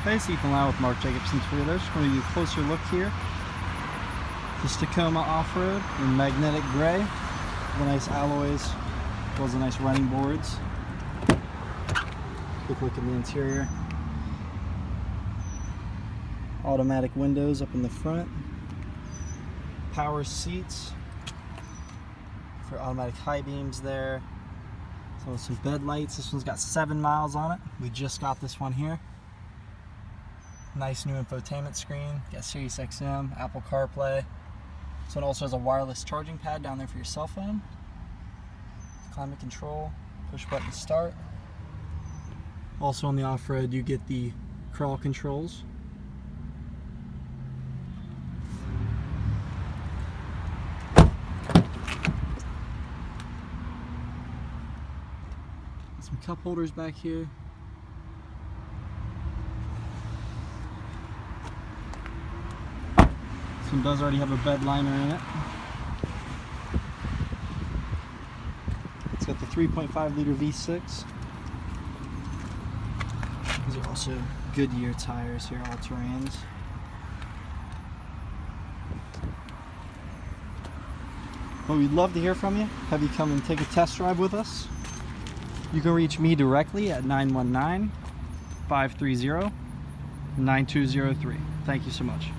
Hey, it's Ethan Lau with Mark Jacobson Toyota. Just going to give you a closer look here. This Tacoma Off Road in magnetic gray. The nice alloys, as well as the nice running boards. Quick look at the interior. Automatic windows up in the front. Power seats for automatic high beams there. So some bed lights. This one's got 7 miles on it. We just got this one here. Nice new infotainment screen. Got Sirius XM, Apple CarPlay. This one also has a wireless charging pad down there for your cell phone. Climate control, push button start. Also on the off-road you get the crawl controls. Some cup holders back here. This one does already have a bed liner in it. It's got the 3.5 liter V6. These are also Goodyear tires here, all terrains. Well, we'd love to hear from you. Have you come and take a test drive with us. You can reach me directly at 919-530-9203. Thank you so much.